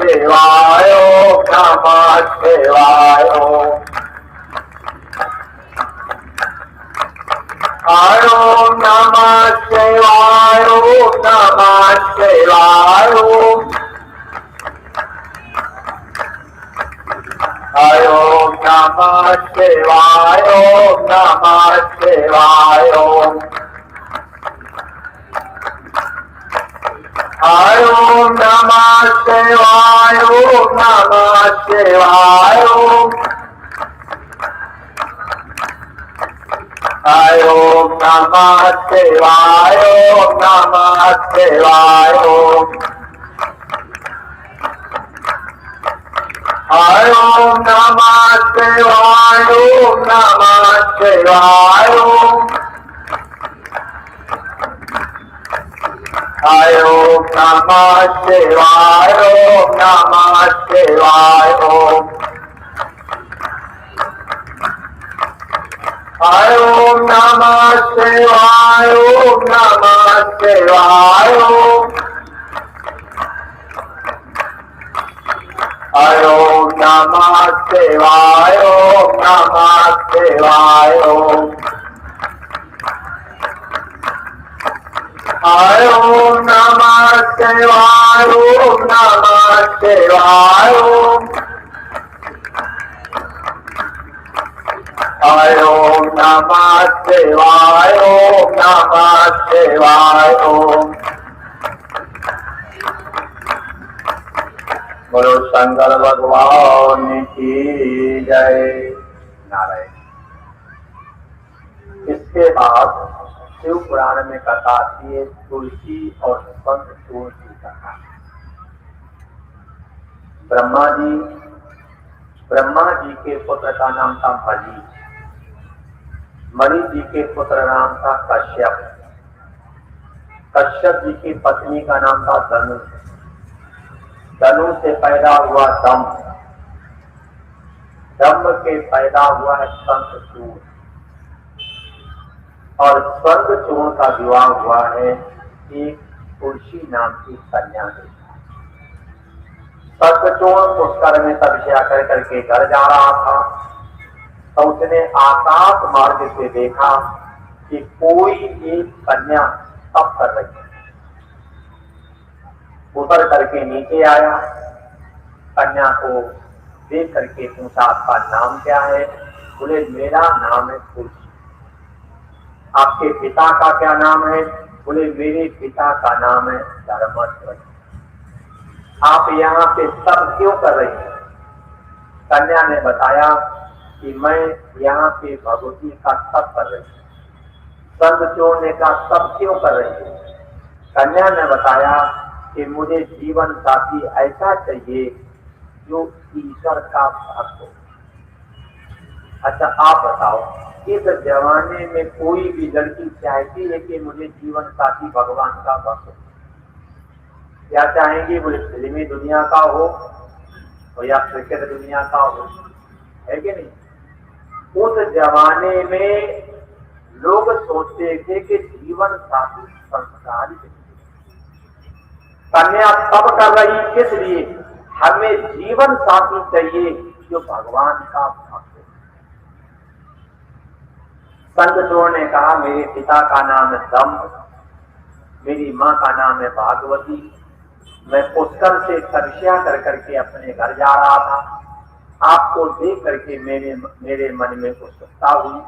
शिवाय, ओम नमः शिवाय। ओम नमः शिवाय, ओम नमः शिवाय। ओम नमः शिवाय, ओम नमः शिवाय। ओम नमः शिवाय, ओम नमः शिवाय। ओम नमः शिवाय, ओम नमः शिवाय। ओम नमः शिवाय, ओम नमः शिवाय। ओम नमः शिवाय, ओम नमः शिवाय। ओम नमः शिवाय, ओम नमः शिवाय। ओम नमः शिवाय, ओम नमः शिवाय। ओम नमः शिवाय, ओम नमः शिवाय। ओम नमः शिवाय, ओम नमः शिवाय। बोलो शंकर भगवान की जय। नारायण। इसके बाद शिव पुराण में कथा आती है तुलसी और संत चूर्ण की कथा। ब्रह्मा जी के पुत्र का नाम था मणि। मणि जी के पुत्र नाम था कश्यप। कश्यप जी की पत्नी का नाम था धनु। धनु से पैदा हुआ दम। दम के पैदा हुआ है संत चूर्ण। और स्वर्ग चूर्ण का विवाह हुआ है एक तुलसी नाम की कन्या से। स्वर्ग चूर्ण पुष्कर में तपस्या कर करके घर जा रहा था तो उसने आकाश मार्ग से देखा कि कोई एक कन्या तप कर रही है। उतर करके नीचे आया, कन्या को देख करके पूछा आपका नाम क्या है? बोले मेरा नाम है तुलसी। आपके पिता का क्या नाम है? बोले मेरे पिता का नाम है धर्मध्वज। आप यहाँ पे तप क्यों कर रही हैं? कन्या ने बताया कि मैं यहाँ पे भगवती का तप कर रही हूँ। संत चूर्ण ने कहा तप क्यों कर रही है? कन्या ने बताया कि मुझे जीवन साथी ऐसा चाहिए जो ईश्वर का भक्त हो। अच्छा आप बताओ, इस जमाने में कोई भी लड़की चाहती है कि मुझे जीवन साथी भगवान का भक्त हो? क्या चाहेंगी? बोले फिल्मी दुनिया का हो और या क्रिकेट दुनिया का हो, है कि नहीं? उस जमाने में लोग सोचते थे कि जीवन साथी संस्कारी। कन्या तब कर रही किस लिए? हमें जीवन साथी चाहिए जो भगवान का भक्त हो। संत चूर्ण ने कहा मेरे पिता का नाम है दम्भ, मेरी माँ का नाम है भागवती। मैं पुष्कर से तपस्या कर करके अपने घर जा रहा था। आपको देख करके मेरे मन में उत्सुकता हुई।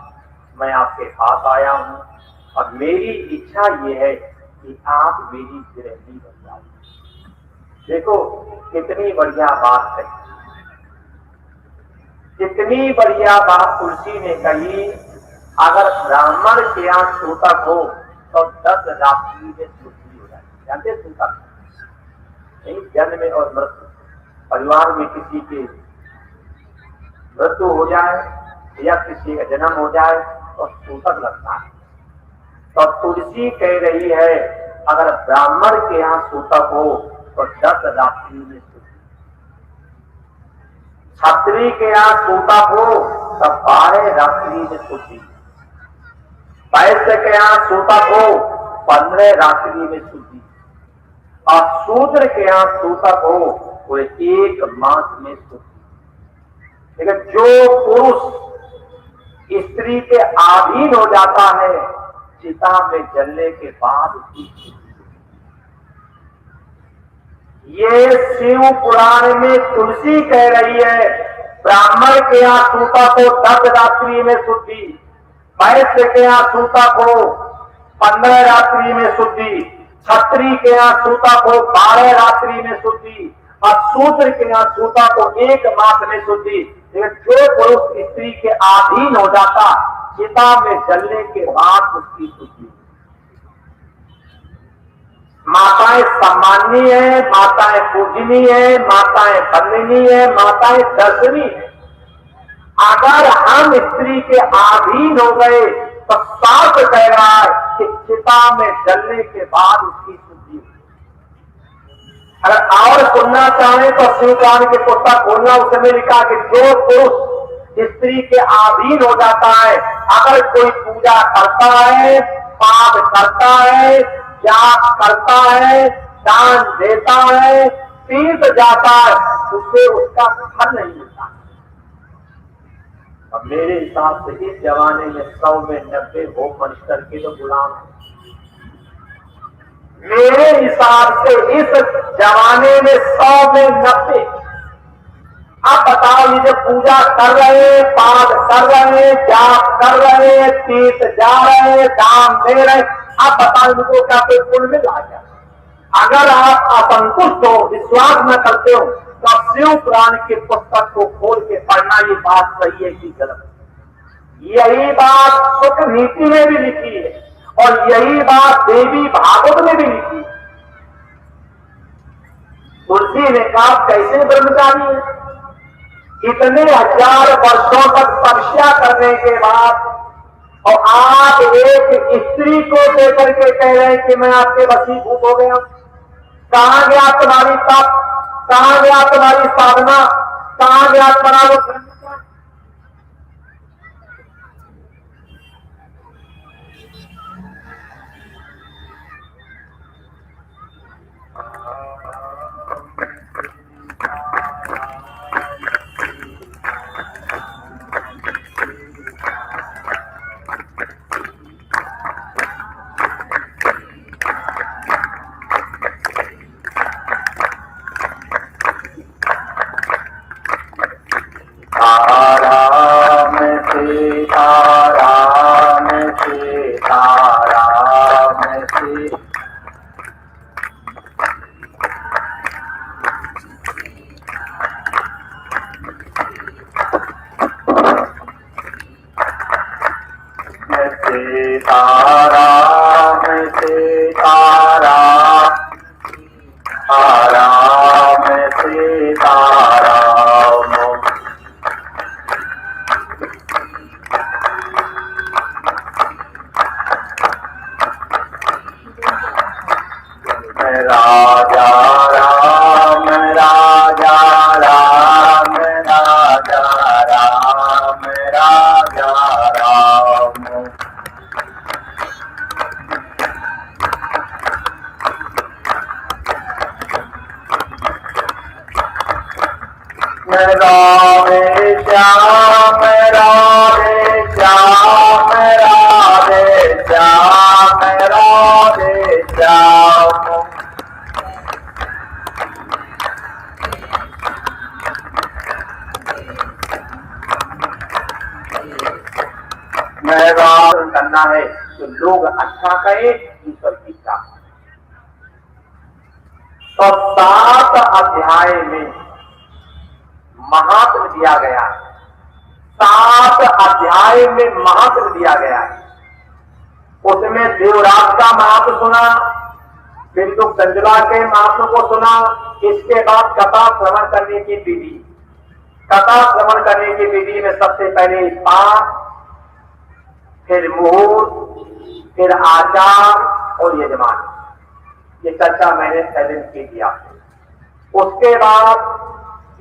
मैं आपके पास आया हूँ और मेरी इच्छा ये है कि आप मेरी गृहिणी बन जाओ। देखो कितनी बढ़िया बात है, कितनी बढ़िया बात तुलसी ने कही। अगर ब्राह्मण के यहाँ सूतक हो तो 10 रात्रि में शुद्धि हो जाती। जानते सूतक नहीं, जन्म और मृत्यु, परिवार में किसी की मृत्यु हो जाए या किसी का जन्म हो जाए तो सूतक लगता है। तो तुलसी कह रही है अगर ब्राह्मण के यहाँ सूतक हो तो 10 रात्रि में शुद्धि। क्षत्रिय के यहाँ सूतक हो तो 12 रात्रि में शुद्धि। वैश्य के यहाँ सूतक हो 15 रात्रि में शुद्धि। और शूद्र के यहाँ सूतक हो वो एक मास में शुद्धि। लेकिन जो पुरुष स्त्री के अधीन हो जाता है, चिता में जलने के बाद उसकी, ये शिव पुराण में तुलसी कह रही है, ब्राह्मण के यहाँ सूता को 10 रात्रि में शुद्धि, वैश्य के यहाँ सूता को 15 रात्रि में शुद्धि, क्षत्रिय के यहाँ सूता को 12 रात्रि में शुद्धि, और शूद्र के यहाँ सूता को 1 मास में शुद्धि। लेकिन जो पुरुष स्त्री के अधीन हो जाता, चिता में जलने के बाद उसकी शुद्धि। माताएं सम्माननीय है, माताएं पूजनीय है, माताएं वंदनीय है, माताएं दर्शनीय है। अगर हम स्त्री के अधीन हो गए तो शास्त्र कह रहा है कि चिता में जलने के बाद उसकी शुद्धि। अगर और सुनना चाहें तो शिवपुराण के पुस्तक खोलना, उसमें लिखा कि जो पुरुष स्त्री के अधीन हो जाता है, अगर कोई पूजा करता है, पाप करता है, जाप करता है, दान देता है, तीर्थ जाता है, उसे उसका फल नहीं मिलता। अब मेरे हिसाब से इस जमाने में 100 में 90 होम मिनिस्टर के तो गुलाम है। मेरे हिसाब से इस जमाने में 100 में 90। अब बताओ, ये जो पूजा कर रहे, पाठ कर रहे, जाप कर रहे, तीर्थ जा रहे, दान दे रहे, आप बताओ इनको क्या कोई पुण्य मिल रहा है? अगर आप असंतुष्ट हो, विश्वास न करते हो, तो शिव पुराण के पुस्तक को खोल के पढ़ना, ये बात सही है कि गलत। यही बात सुख नीति में भी लिखी है और यही बात देवी भागवत में भी लिखी है। तुलसी ने कहा कैसे ब्रह्मचारी है, इतने 1000 वर्षों तक तपस्या करने के बाद, और आप एक स्त्री को देकर के कह रहे हैं कि मैं आपके वशीभूत हो गया। कहां गया तुम्हारी तप, कहां गया तुम्हारी साधना, कहां गया तुम्हारा वो ब्रह्मचर्य? करना है तो लोग अच्छा कहे, ईश्वर की इच्छा। तो 7 अध्याय में महात्म दिया गया है, 7 अध्याय में महात्म दिया गया है। उसमें देवराज का महात्म सुना, बिंदु संजला के महात्म को सुना। इसके बाद कथा श्रवण करने की विधि, कथा श्रवण करने की विधि में सबसे पहले पाठ, फिर मुहूर्त, फिर आचार और यजमान। ये चर्चा मैंने पहले की दिया। उसके बाद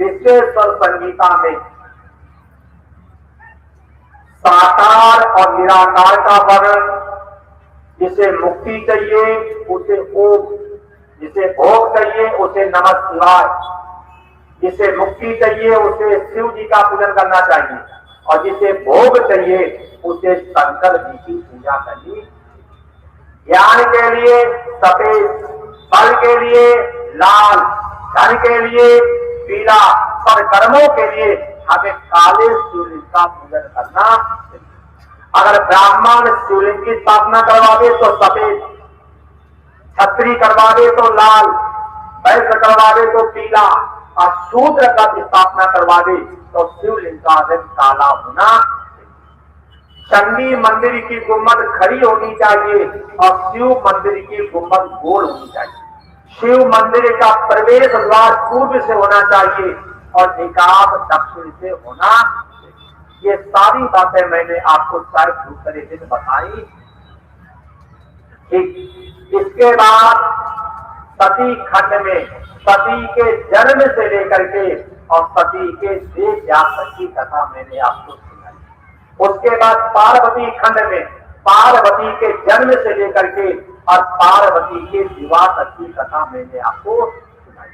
विश्वेश्वर संगीता में साकार और निराकार का वर्णन, जिसे मुक्ति चाहिए उसे ओम, जिसे भोग चाहिए उसे नमः शिवाय, जिसे मुक्ति चाहिए उसे शिव जी का पूजन करना चाहिए, और जिसे भोग चाहिए उसे शंकर जी की पूजा करनी। ज्ञान के लिए सफेद, फल के लिए लाल, धन के लिए पीला, पर कर्मों के लिए हमें काले शिवलिंग का पूजन करना। अगर ब्राह्मण शिवलिंग की स्थापना करवावे तो सफेद, छत्री करवावे तो लाल, वैश्य करवावे तो पीला, और शूद्र का स्थापना करवावे तो शिवलिंग का रंग काला होना। चंडी मंदिर की गुम्बद खड़ी होनी चाहिए और शिव मंदिर की गुम्बद गोल होनी चाहिए। शिव मंदिर का प्रवेश द्वार पूर्व से होना चाहिए और निकाब दक्षिण से होना। ये सारी बातें मैंने आपको शायद दूसरे दिन बताई। ठीक, इसके बाद सती खंड में सती के जन्म से लेकर के और सती के देह यात्रा की कथा मैंने आपको सुनाई। उसके बाद पार्वती खंड में पार्वती के जन्म से लेकर के और पार्वती के विवाह तक की कथा मैंने आपको सुनाई।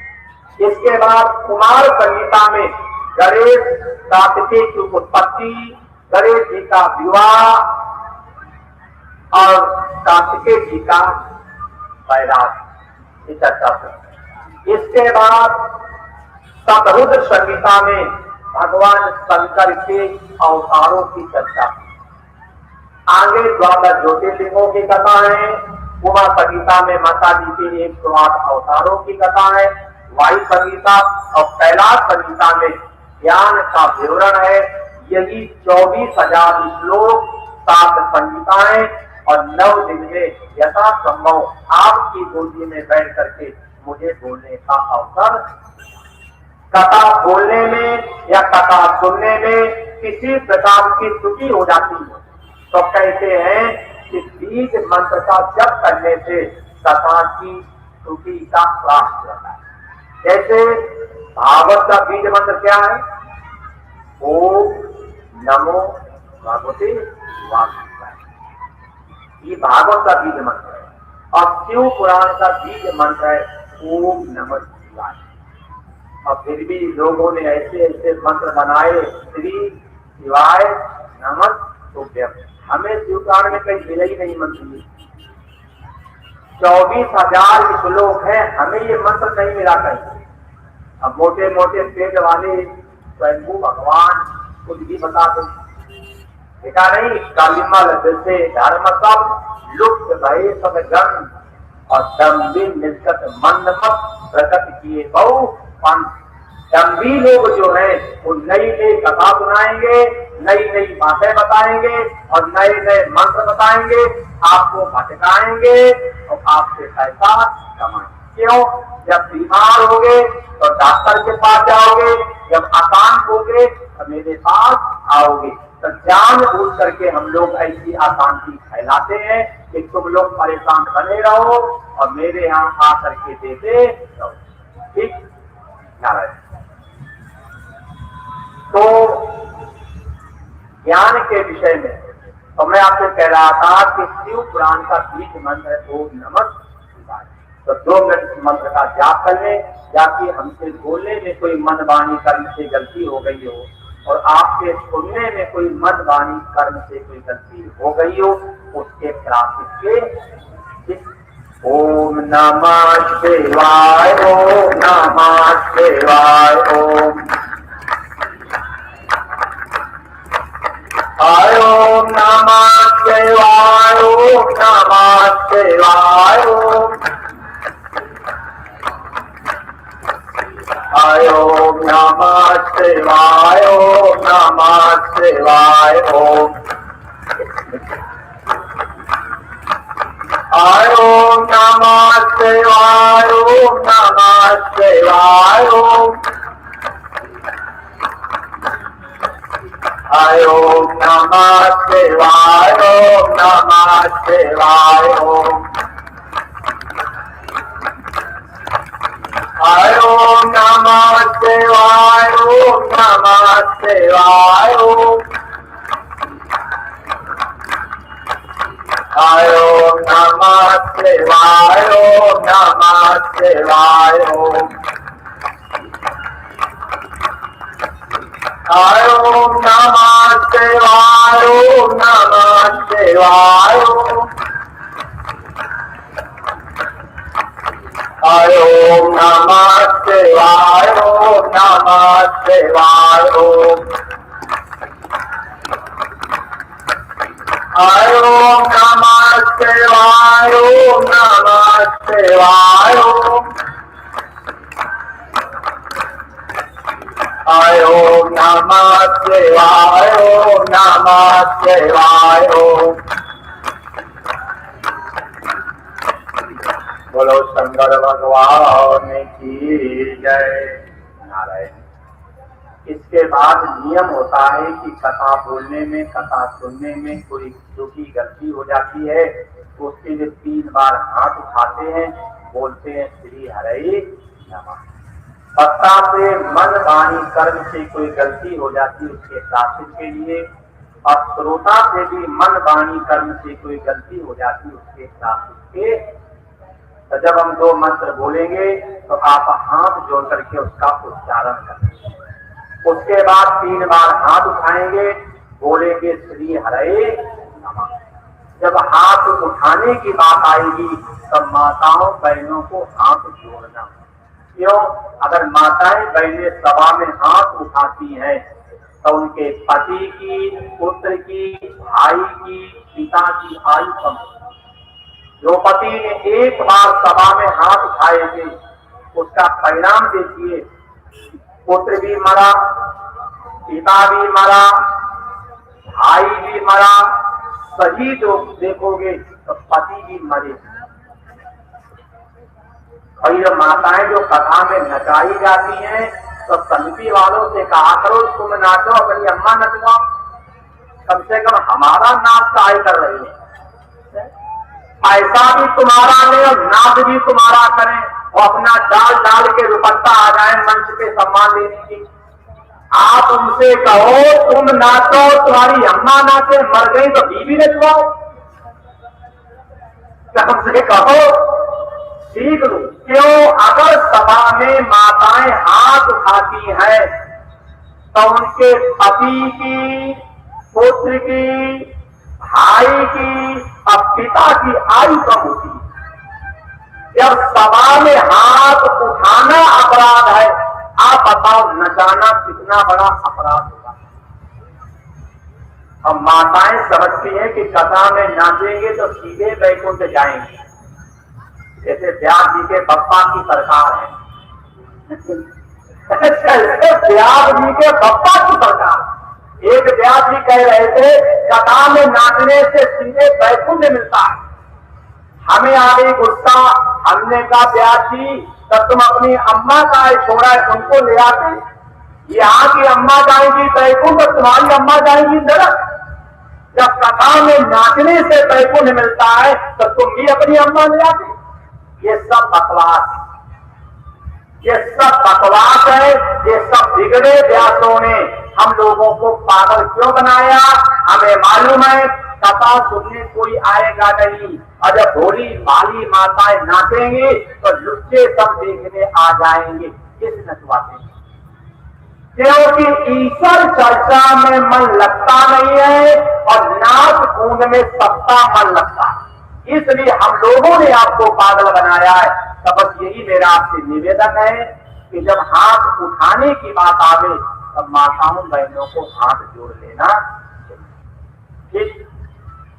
इसके बाद कुमार संहिता में गणेश कार्तिकेय की उत्पत्ति, गणेश जी का विवाह और कार्तिकेय जी का वैराग की चर्चा। इसके बाद शतरुद्र संहिता में भगवान शंकर के अवतारों की चर्चा। आगे 12 ज्योतिर्लिंगों की कथा है। उमा संहिता में माता जी के 108 अवतारों की कथा है। वायु संहिता और कैलाश संहिता में ज्ञान का विवरण है। यही 24,000 श्लोक, 7 संहिताएं और 9 दिन में यथासंभव आपकी गोदी में बैठ करके मुझे बोलने का अवसर। कथा बोलने में या कथा सुनने में किसी प्रकार की त्रुटि हो जाती है तो कहते हैं कि बीज मंत्र का जप करने से कथा की त्रुटि का ह्रास होता है। जैसे भागवत का बीज मंत्र क्या है? ओम नमो भगवते वासुदेवाय। ये भागवत का बीज मंत्र है। और शिव पुराण का बीज मंत्र है ओम नमः शिवाय। और फिर भी लोगों ने ऐसे ऐसे मंत्र बनाए, श्री शिवाय नमः तुभ्यम। हमें शिव पुराण में कहीं मिला ही नहीं मंत्र। 24,000 श्लोक है, हमें ये मंत्र नहीं मिला कहीं। अब मोटे मोटे पेट वाले स्वयं भगवान कुछ भी बताते, देखा नहीं? कालिमल जैसे धर्म सब लुप्त भय सब गण और दम्भी निष्कट मंदमत प्रकट किए बहु पंथ। दम्भी लोग जो है वो नई नई कथा सुनाएंगे, नई नई बातें बताएंगे और नए नए मंत्र बताएंगे, आपको भटकाएंगे और आपसे पैसा कमाएंगे। क्यों? जब बीमार होगे तो डॉक्टर के पास जाओगे, जब अशांत होगे तो मेरे पास आओगे। तो जानबूझ करके हम लोग ऐसी अशांति फैलाते हैं कि तुम लोग परेशान बने रहो और मेरे यहाँ आकर के देते रहो। ठीक नारायण। तो ज्ञान के विषय में तो मैं आपसे कह रहा था कि शिव पुराण का बीज मंत्र है ओम नमः शिवाय। तो 2 मिनट मंत्र का जाप कर ले, या कि हमसे बोलने में कोई मन वाणी कर्म से गलती हो गई हो और आपके सुनने में कोई मन वाणी कर्म से कोई गलती हो गई हो, उसके प्राप्त ओम नमः शिवाय, ओम नमः शिवाय, ओम ओम नमः शिवाय, ओम नमः शिवाय, ओम ओम नमः शिवाय, ओम नमः शिवाय, ओम ओम नमः शिवाय, ओम नमः शिवाय, ओम ओम नमः शिवाय, ओम नमः शिवाय, ओम ओम नमः शिवाय, ओम नमः शिवाय, ओम ओम नमः शिवाय, ओम नमः शिवाय, ओम ओम नमः शिवाय, ओम नमः शिवाय, ओम नमः शिवाय, ओम नमः शिवाय, ओम नमः शिवाय, ओम नमः शिवाय, ओम नमः शिवाय, ओम नमः शिवाय, ओम। बोलो शंकर भगवान की जय। नारायण। इसके बाद नियम होता है कि कथा बोलने में, कथा सुनने में कोई जो की गलती हो जाती है तो उसके लिए 3 बार हाथ उठाते हैं, बोलते हैं श्री हरे नमः। सत्ता से, मन, वाणी, कर्म से कोई गलती हो जाती है उसके प्राश्चित के लिए, और श्रोता से भी मन, वाणी, कर्म से कोई गलती हो जाती है उसके प्राश्चित के। तो जब हम 2 मंत्र बोलेंगे तो आप हाथ जोड़ करके उसका उच्चारण करें। उसके बाद 3 बार हाथ उठाएंगे, बोलेंगे श्री हरे नमः। जब हाथ उठाने की बात आएगी तब माताओं बहनों को हाथ जोड़ना। क्यों? अगर माताएं बहनें सभा में हाथ उठाती हैं तो उनके पति की, पुत्र की, भाई की, पिता की आयु कम। जो पति ने एक बार सभा में हाथ उठाए थे उसका परिणाम देखिए, पुत्र भी मरा, पिता भी मरा, भाई भी मरा, सही जो देखोगे तो पति भी मरे। और ये माताएं जो कथा में नचाई जाती हैं तो समिति वालों से कहा करो तुम नाचो, अपनी अम्मा नचवाओ, कम से कम हमारा नाच काय कर रही है। पैसा भी तुम्हारा ले और नाच भी तुम्हारा करें और अपना डाल डाल के दुपट्टा आ जाए मंच पे सम्मान लेने की। आप उनसे कहो तुम नाचो, तुम्हारी अम्मा नाचे, मर गई तो बीवी नचवाओ। हमसे कहो सीख लो। क्यों? अगर सभा में माताएं हाथ उठाती हैं तो उनके पति की, पुत्र की, भाई की और पिता की आयु कम होती है। जब सभा में हाथ उठाना अपराध है, आप बताओ नचाना कितना बड़ा अपराध होगा। अब माताएं समझती हैं कि कथा में नाचेंगे तो सीधे वैकुंठ जाएंगे, जैसे व्यास जी के बप्पा की सरकार है। व्यास जी के बप्पा की सरकार। एक व्यास जी कह रहे थे कथा में नाचने से सीधे वैकुंठ मिलता है। हमें आ गई गुस्सा, हमने कहा व्यास जी तब तुम अपनी अम्मा का छोड़ा है उनको ले आते, यहाँ की अम्मा जाएगी वैकुंठ और तुम्हारी अम्मा जाएगी नरक। जब कथा में नाचने से वैकुंठ मिलता है तो तुम भी अपनी अम्मा ले आते। ये सब बकवास, ये सब बकवास है। ये सब बिगड़े व्यासों ने हम लोगों को पागल क्यों बनाया? हमें मालूम है कथा सुनने कोई आएगा नहीं, और जब भोली भाली माताएं नाचेंगी तो लुच्चे सब देखने आ जाएंगे। किस नचवाते? क्योंकि ईश्वर चर्चा में मन लगता नहीं है और नाच कूद में सबका मन लगता है, इसलिए हम लोगों ने आपको पागल बनाया है। तो बस यही मेरा आपसे निवेदन है कि जब हाथ उठाने की बात आवे तब माताओं बहनों को हाथ जोड़ लेना चाहिए।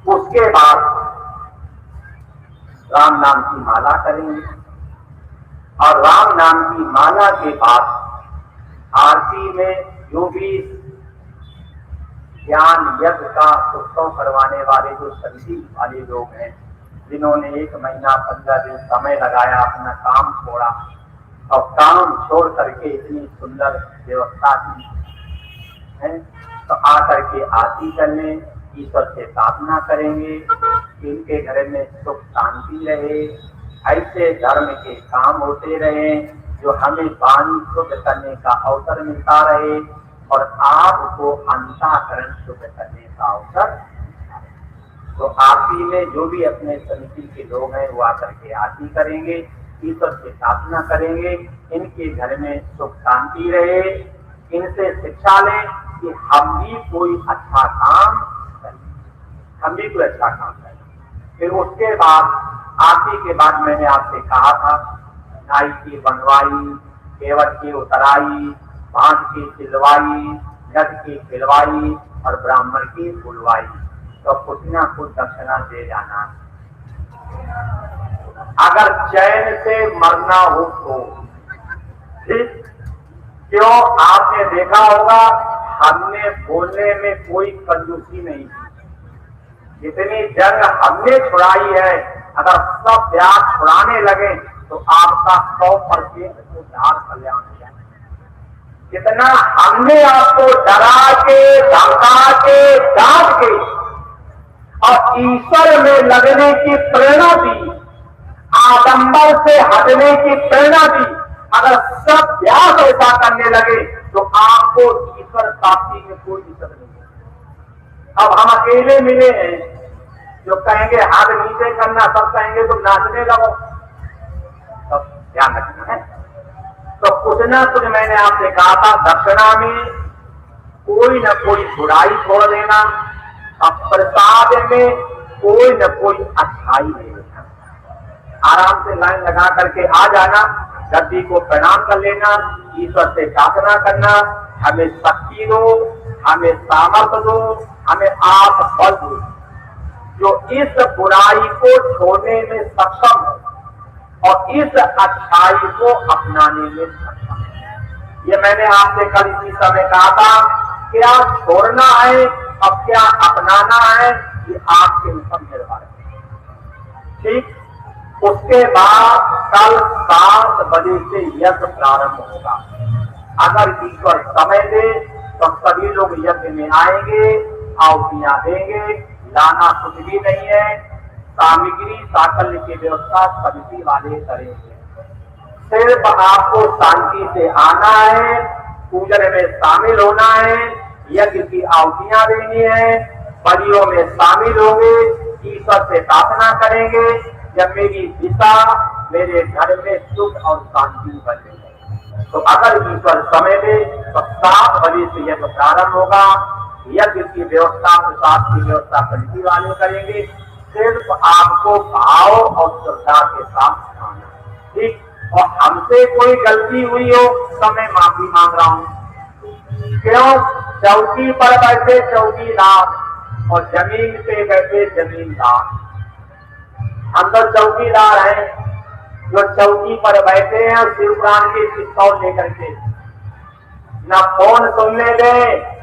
उसके बाद राम नाम की माला करेंगे और राम नाम की माला के बाद आरती में जो भी ज्ञान यज्ञ का उत्सव करवाने वाले जो समिति वाले लोग हैं, जिन्होंने 1 महीना 15 दिन समय लगाया, अपना काम छोड़ा और काम छोड़ करके इतनी सुंदर व्यवस्था की है, तो आकर के आरती करने ईश्वर से प्रार्थना करेंगे कि इनके घर में सुख शांति रहे, ऐसे धर्म के काम होते रहे जो हमें वाणी शुद्ध करने का अवसर मिलता रहे और आपको अंतःकरण शुद्ध करने का अवसर। तो आरती में जो भी अपने समिति के लोग हैं वो आकर के आरती करेंगे, ईश्वर से प्रार्थना करेंगे, इनके घर में सुख शांति रहे, इनसे शिक्षा लें कि हम भी कोई अच्छा काम करें, हम भी कोई अच्छा काम करें। फिर उसके बाद आरती के बाद मैंने आपसे कहा था, नाई की बनवाई, केवट की उतराई, बांस की सिलवाई, नद की खिलवाई और ब्राह्मण की बुलवाई, तो कुछ ना कुछ दक्षिणा दे जाना। अगर चैन से मरना हो तो ठीक। क्यों, आपने देखा होगा हमने बोलने में कोई कंजूसी नहीं की, जितनी जंग हमने छुड़ाई है, अगर सब ब्याज छुड़ाने लगे तो आपका 100% उद्धार कल्याण हो जाए। जितना हमने आपको डरा के, धमका के, डांट के और ईश्वर में लगने की प्रेरणा दी, आडंबर से हटने की प्रेरणा दी, अगर सब ब्याज ऐसा करने लगे तो आपको ईश्वर प्राप्ति में कोई दिक्कत नहीं है। अब हम अकेले मिले हैं, जो कहेंगे हाथ नीचे करना, सब कहेंगे तुम नाचने लगो, सब ध्यान रखना है। तो कुछ ना कुछ मैंने आपसे कहा था, दक्षिणा में कोई न कोई बुराई छोड़ देना, अब प्रसाद में कोई न कोई अच्छाई दे देना। आराम से लाइन लगा करके आ जाना, गद्दी को प्रणाम कर लेना, ईश्वर से प्रार्थना करना, हमें शक्ति दो, हमें सामर्थ्य दो, हमें आप बल दो, जो इस बुराई को छोड़ने में सक्षम हो और इस अच्छाई को अपनाने में सक्षम है। ये मैंने आपसे कल इसी समय कहा था, क्या छोड़ना है और क्या अपनाना है, ये आपके ऊपर निर्भर है। ठीक, उसके बाद कल 7 बजे से यज्ञ प्रारंभ होगा। अगर ईश्वर समय दे तो सभी लोग यज्ञ में आएंगे, आहुतियां देंगे, लाना कुछ भी नहीं है, सामग्री साकल्य की व्यवस्था समिति वाले करेंगे। सिर्फ आपको शांति से आना है, पूजन में शामिल होना है, यज्ञ की आहुतियां देनी है, बलियों में शामिल होंगे, ईश्वर से प्रार्थना करेंगे, जब मेरी दिशा मेरे घर में सुख और शांति बने। तो अगर ईश्वर समय दे तो 7 बजे से यज्ञ प्रारंभ होगा। यज्ञ की व्यवस्था, प्रसाद की व्यवस्था समिति वाले करेंगे, सिर्फ आपको भाव और श्रद्धा के साथ आना। ठीक, और हमसे कोई गलती हुई हो तो मैं माफी मांग रहा हूँ। क्यों, चौकी पर बैठे चौकीदार और जमीन पे बैठे जमींदार, हम तो चौकीदार हैं, जो चौकी पर बैठे हैं और शिवपुराण की पिस्तौल लेकर के, न फोन सुनने दे,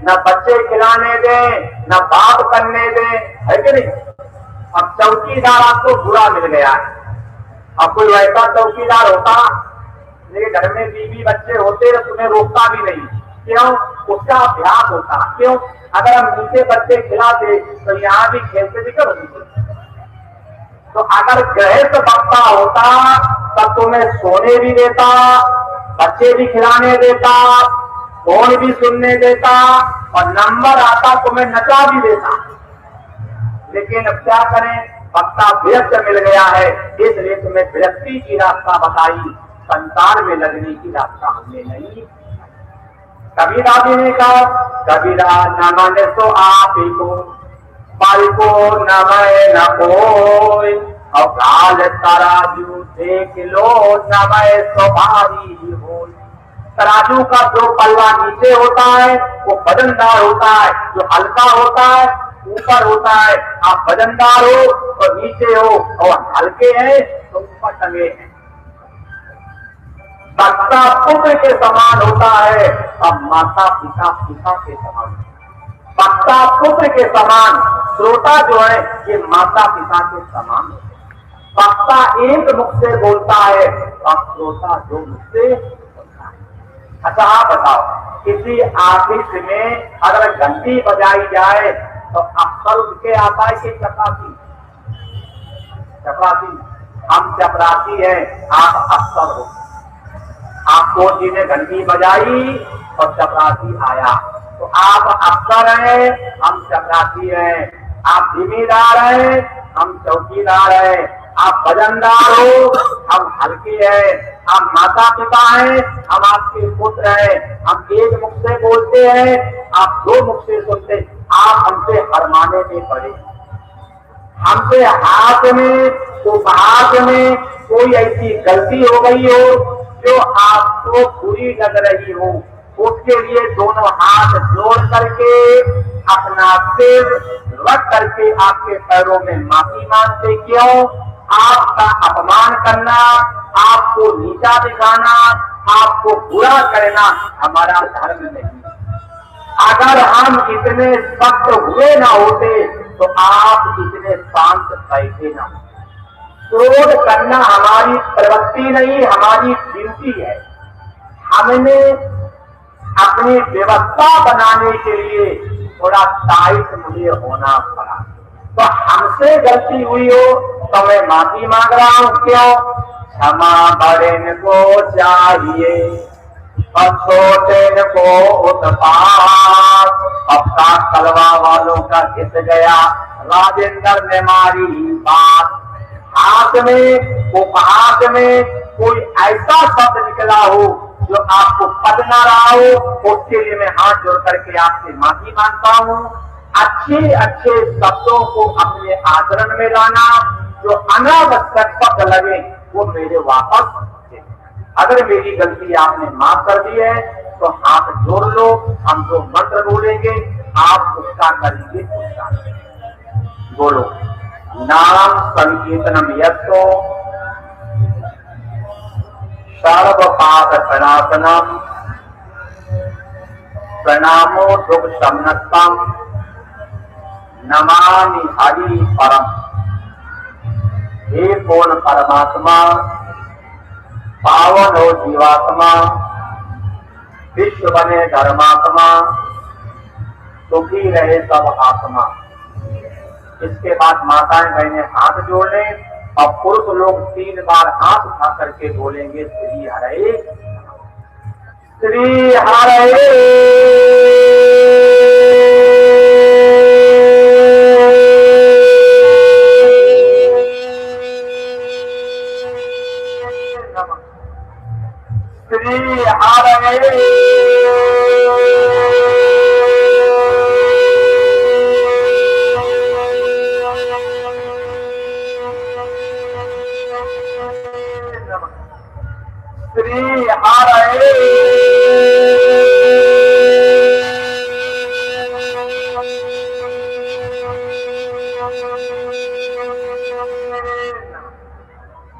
न बच्चे खिलाने दे, न बात करने दे, है कि नहीं। अब चौकीदार आपको बुरा मिल गया है। अब कोई वैसा चौकीदार होता, मेरे घर में बीवी बच्चे होते तो तुम्हें रोकता भी नहीं। क्यों, उसका अभ्यास होता। क्यों, अगर हम नीचे बच्चे खिलाते तो यहाँ भी खेलते दिक्कत होती। तो अगर गृहस्थ वक्ता होता तब तुम्हें सोने भी देता, बच्चे भी खिलाने देता, फोन भी सुनने देता और नंबर आता तुम्हें नचा भी देता। लेकिन अब क्या करें, वक्ता व्यस्त मिल गया है, इसलिए तुम्हें व्यक्ति की रास्ता बताई, संसार में लगने की रास्ता हमने नहीं। कबीरा जी ने कहा, कबीरा न माने तो आप ही को, पल को न मैं न कोई, और काल तराजू देख लो न मैं तो भारी हो। तराजू का जो पल्ला नीचे होता है वो वजनदार होता है, जो हल्का होता है ऊपर होता है। आप वजनदार हो तो नीचे हो और हल्के हैं तो ऊपर टंगे हैं। बच्चा पुत्र के समान होता है और माता पिता पिता के समान। बच्चा पुत्र के समान, श्रोता जो है ये माता पिता के समान। वक्ता एक मुख से बोलता है और श्रोता दो मुख से बोलता है। अच्छा आप बताओ, किसी आफिस में अगर घंटी बजाई जाए तो अक्सर उनके आता है कि चपरासी? चपरासी, हम चपरासी हैं, आप अक्सर हो। आपको जी ने घंटी बजाई और चपरासी आया, तो आप अक्सर हैं, हम चपरासी हैं। आप जिम्मेदार हैं, हम चौकीदार हैं। आप वजनदार हो, हम हल्के हैं। आप माता पिता हैं, हम आपके पुत्र हैं। हम एक मुख से सुनते हैं, आप दो मुख से सुनते, आप हमसे हरमाने में पड़े, हमसे हाथ में उपहास में कोई ऐसी गलती हो गई हो जो आपको बुरी लग रही हो, उसके लिए दोनों हाथ जोड़ करके अपना सिर रख करके आपके पैरों में माफी मांगते। क्यों? आपका अपमान करना, आपको नीचा दिखाना, आपको बुरा करना हमारा धर्म नहीं। अगर हम इतने सख्त हुए ना होते तो आप इतने शांत बैठे ना होते। क्रोध करना हमारी प्रवृत्ति नहीं, हमारी ड्यूटी है। हमने अपनी व्यवस्था बनाने के लिए थोड़ा टाइट मुझे होना पड़ा। तो हमसे गलती हुई हो तो मैं माफी मांग रहा हूं। क्यों? क्षमा बड़े को चाहिए और छोटे को उत्पात। अब का कलवा वालों का हित गया, राजेंद्र ने मारी बात। हाथ में उपहास में कोई ऐसा शब्द निकला हो जो आपको पद ना रहा हो, उसके लिए मैं हाथ जोड़ करके आपसे माफी मांगता हूँ। अच्छे अच्छे शब्दों को अपने आचरण में लाना, जो अनावश्यक शब्द लगे वो मेरे वापस दे। अगर मेरी गलती आपने माफ कर दी है तो हाथ जोड़ लो, हम जो मंत्र बोलेंगे आप उसका करेंगे, उसका बोलो। नाम संकीर्तनम यत्तो सर्व पाप प्रणाशनम प्रणामो दुख शमनत्तम नमामि हरि परम। हे पूर्ण परमात्मा, पावन हो जीवात्मा, विश्व बने धर्मात्मा, सुखी रहे सब आत्मा। इसके बाद माताएं बहनें हाथ जोड़ लें और पुरुष लोग 3 बार हाथ उठा करके बोलेंगे श्री हरे श्री हरे। श्री हरे श्री हरे।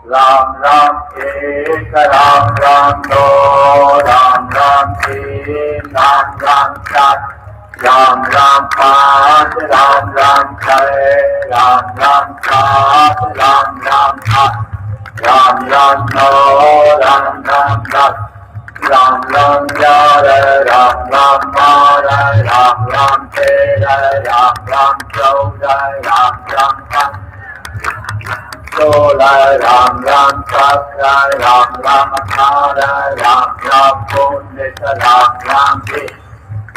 राम राम एक राम राम दो, राम राम तीन, राम राम चार, राम राम पांच, राम राम छह, राम राम सात, राम राम आठ, राम राम नौ, Ram Ram 10, Ram Ram 11, Ram Ram 12, Ram Ram 13, Ram Ram 14, Ram Ram 15, 16, Ram Ram 17, Ram Ram 18, Ram Ram 19, Ram Ram 20,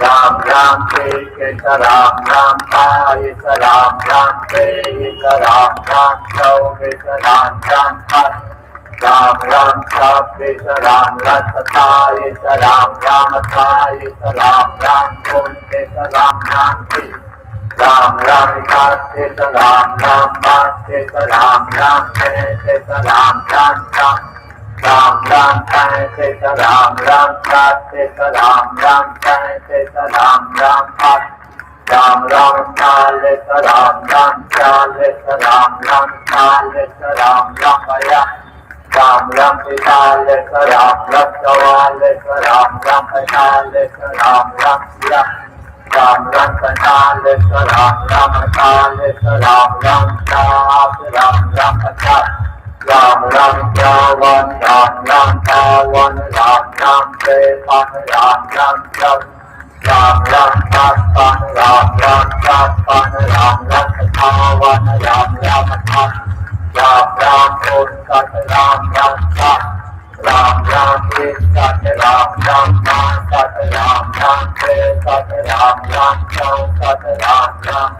Ram Ram 21, Ram Ram 22, Ram Ram 23, Ram Ram 24, Ram Ram 25, Ram Ram 26, Ram Ram 27, Ram Ram 28, Ram Ram 29, Ram Ram 30, Ram Ram 31, Ram Ram 32, Ram Ram 33, Ram Ram 34, Ram Ram 35, Ram Ram 36, Ram Ram 37, Ram Ram 8, Ram Ram 40, Ram Ram 40, Ram Ram 40, Ram Ram 42, Ram Ram 43, Ram Ram 44, Ram Ram 45, Ram Ram 46, Ram Ram 47, Ram Ram 48, Ram Ram 50, Ram Ram 50, Ram Ram 51, Ram Ram 52, Ram Ram 53, Ram Ram 54, Ram Ram 55, Ram Ram 56, Ram Ram 57, Ram Ram 58, Ram Ram 59, Ram Ram 60, Ram Ram 61, Ram Ram 62, Ram Ram 63, Ram Ram 64, Ram Ram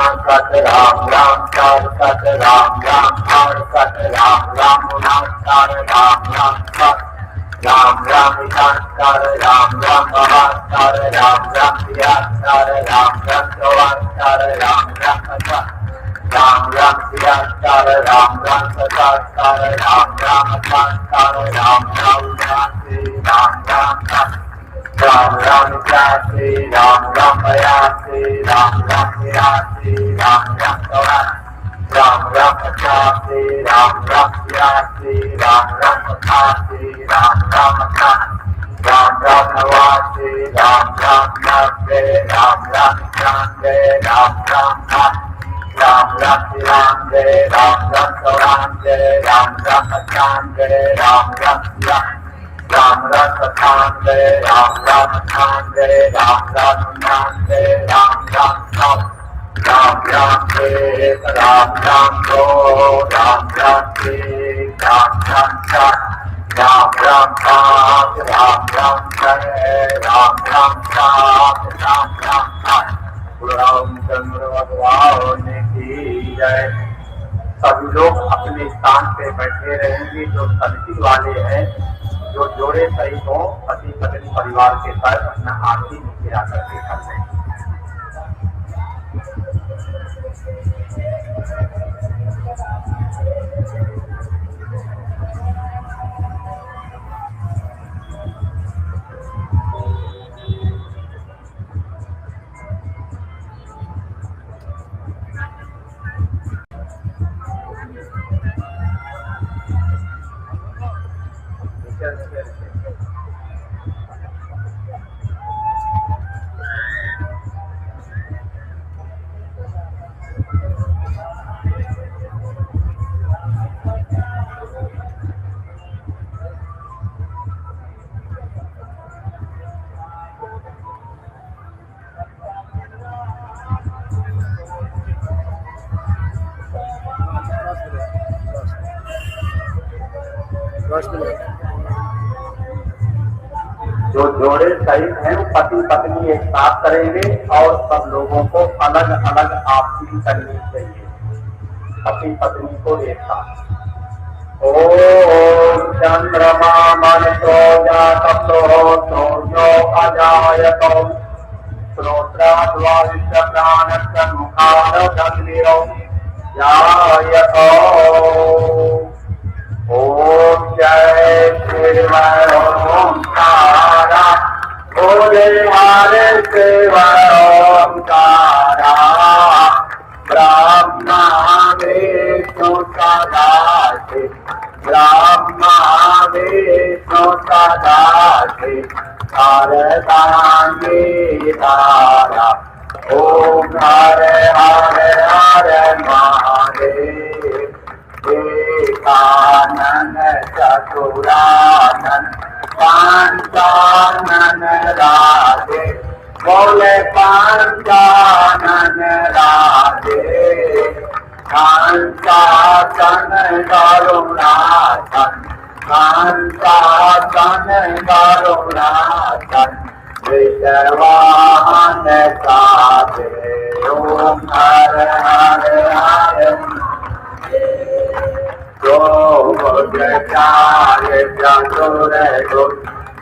67, Ram Ram 68, Ram Ram 68, Ram Ram 69, Ram Ram 70, Ram Ram Shankar, Ram Ram Bhavankar, Ram Ram Siyankar, Ram Ram Chavankar, Ram Ram Kachar, Ram Ram Siyankar, Ram Ram Kachar, Ram Ram Shankar, Ram Ram Jati, Ram Ram Ram Ram Jati, Ram Ram Bayati, Ram Ram Siyati, Ram Ram Chavan, Ram Ram Jati, Ram Ram Siyati, Ram Ram Kachati, Ram Ram Ram Ram Navati, Ram Ram Navde, Ram Ram Chande, Ram Ram Ram Ram Chande, Ram Ram Chande, Ram Ram Chande, Ram Ram Ram Ram Chande, Ram Ram Chande, Ram Ram Chande, Ram Ram Ram Ram Sita, Ram Ram Go, Ram Ram Sita, Ram Ram Chat, Ram Ram Chat, Ram Ram Chat, Ram Ram Chat, Ram Ram Chat, Ramchandra भगवान की जय। सभी लोग अपने स्थान पे बैठे रहेंगे। जो समिति वाले हैं, जो जोड़े सहित हो, पति पत्नी परिवार के साथ अपना आरती नीचे आकर के कर लें। जो जोड़े सहित हैं वो पति पत्नी एक साथ करेंगे और सब लोगों को अलग अलग आरती करनी चाहिए। पति पत्नी को एक साथ। ओम चंद्रमा मनसो जातो सूर्यो अजायतो श्रोत्राद्वादिश्य प्राणस्य मुखादग्निरो जायतो। ओम जय श्री ओंकारा बोले हरे शिव ओंकारा ब्रह्मा विष्णु सदाशिव ब्रह्मा विष्णु सदाशिव शारदांगी तारा। ओम हरे हरे हरे महादेव एकानन चतुरानन पंचानन राधे बोले पंचानन राधे। पंचासन करुणासन पंचासन करुणासन विषवाहन साधे। ओम हरे हरे हरे जो चारे चतुरे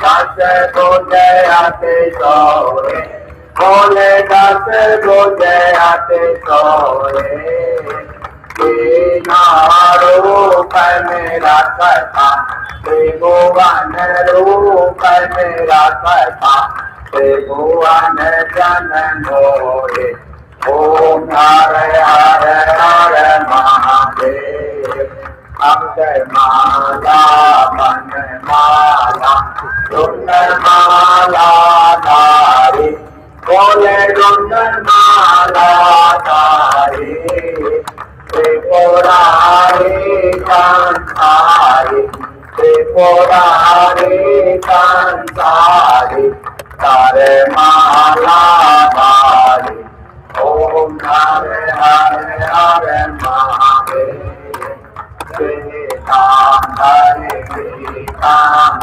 दस गुजराते सोरे बोले दस गुजराते सोरे। रूप मेरा कथा त्रिभुवन रूप मेरा कथा त्रिभुवन जन मोरे। ओम हरे हरे हरे महादेव। अक्षय माला मन माला सुंदर माला धारी बोले सुंदर माला धारी। त्रिपुरारी संसारी त्रिपुरारी संसारी तारे माला धारी। ओम हरे हरे हरे महादेव। हरे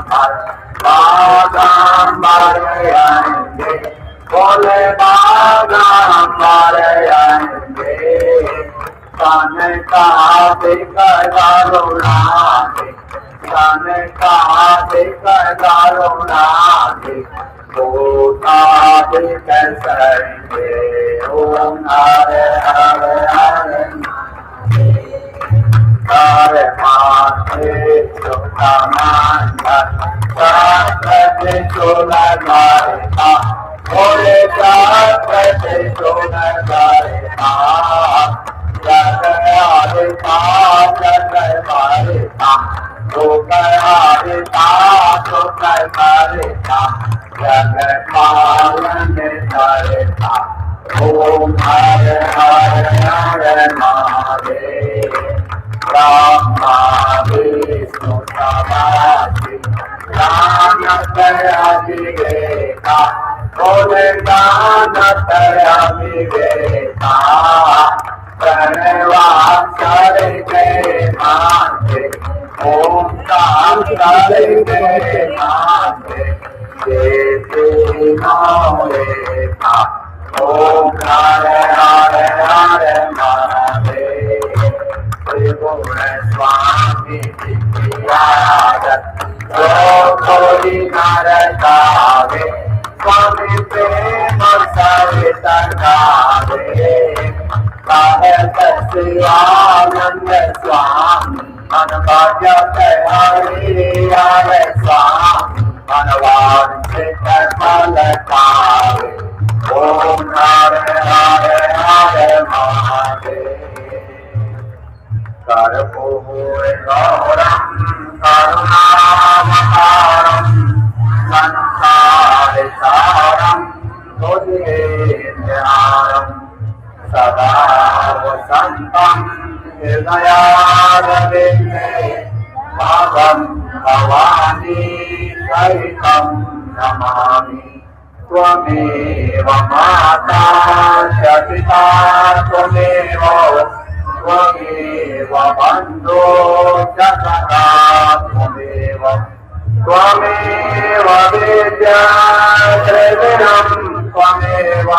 बागंबर आएंगे बोले बागंबर आएंगे। सन का करुणाते संकादिक करुणाधिक भूतादिक सर्वे ओम हरे हरे हरे हरे माते सुखमानंद सत्य सुनगारिता बोले सत्य सुनगारिता जगहारिता जगहारिता सुखहारिता सुखहारिता जगपालन हरिता ओम हरे हरे हरे महादेव ब्रह्मा विष्णु सदाशिव ज्ञानत्रयाधिवेता बोले ज्ञानत्रयाधिवेता प्रणवाक्षर के माते ओंकार के माते देता ओम हरे हरे हरे महादेव त्रिभुवन स्वामी कोई नर गावे स्वामी प्रेम सहित गावे शिवानंद स्वामी मन भजत हरि हरे स्वामी मनवांछित फल पावे ओम हरे हरे हरे महादेव कर्पूरगौरं करुणावतारं संसारसारं भुजगेन्द्रहारं सदा वसन्तं हृदयारविन्दे भवं भवानी सहितं नमामि त्वमेव माता च पिता त्वमेव त्वमेव बन्धो च सखा त्वमेव त्वमेव विद्या त्रिविधं त्वमेव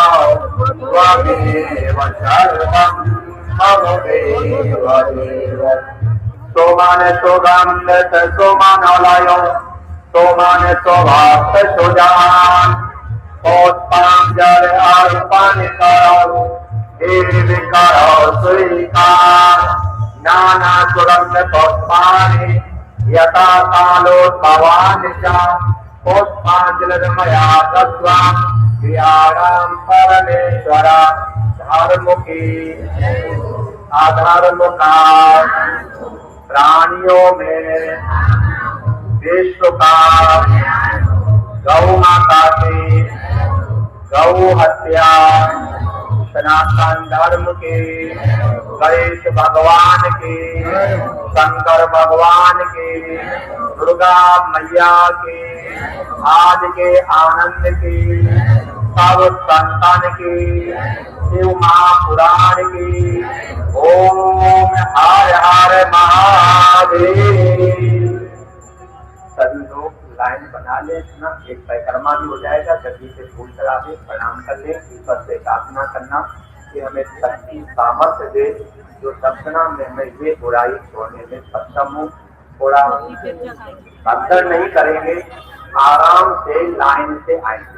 त्वमेव सर्वं ममैव देव सोमान सुगन्ध सोमानलय सोमान स्वभाव सुजान पुष्पाञ्जल अर्पण करो देवी करो स्वीकार नाना सुगंध पुष्पाणि यथा कालोद्भवानि च पुष्पाञ्जलिर्मया दत्त्वा क्रियाणां परमेश्वर धर्मुखी अधर्मुखा प्राणियों में विश्व का गौ माता की गौ हत्या सनातन धर्म की गणेश भगवान की शंकर भगवान की दुर्गा मैया की आज के आनंद की सब संतान की शिव महापुराण की ओम हर हर महादेव। सभी लोग लाइन बना ले, इतना एक परिक्रमा भी हो जाएगा। जल्दी से फूल चढ़ा दे, प्रणाम कर ले, ईश्वर से प्रार्थना करना कि हमें शक्ति सामर्थ्य दे, जो सपना में हमें ये बुराई छोड़ने में सक्षम हो। थोड़ा भगदड़ नहीं करेंगे, आराम से लाइन से आएंगे।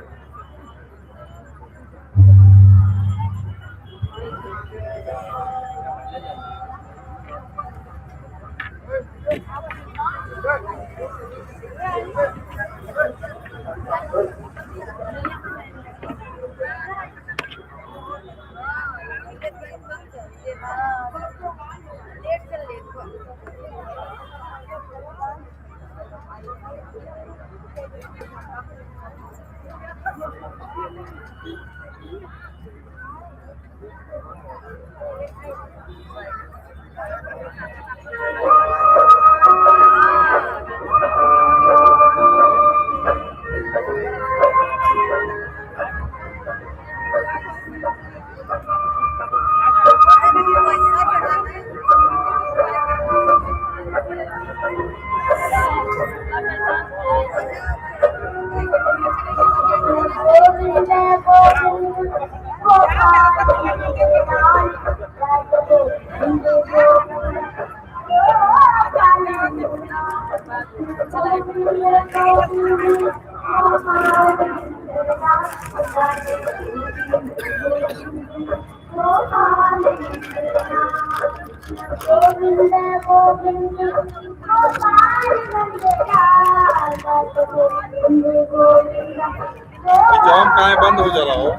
जॉम काय बंद हो जा रहा हो,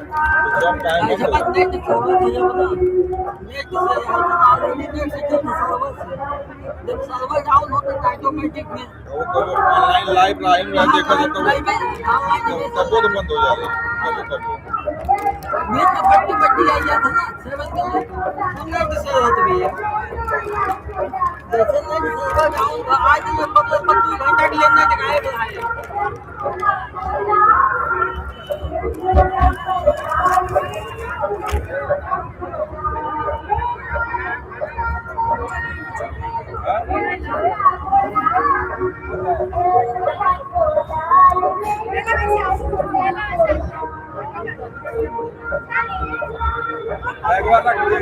जॉम काय बंद हो ऑनलाइन लाइव लाइव में देखा जाता है कब तो बंद हो जा रहा है कब बट्टी बट्टी आई था ना सेवन के से होत भी है जैसे नहीं सर्वर डाउन आज ये 25 घंटा के लिए नहीं दिखाए एक बार रख दे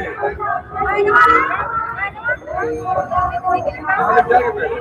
हां लग जाएगा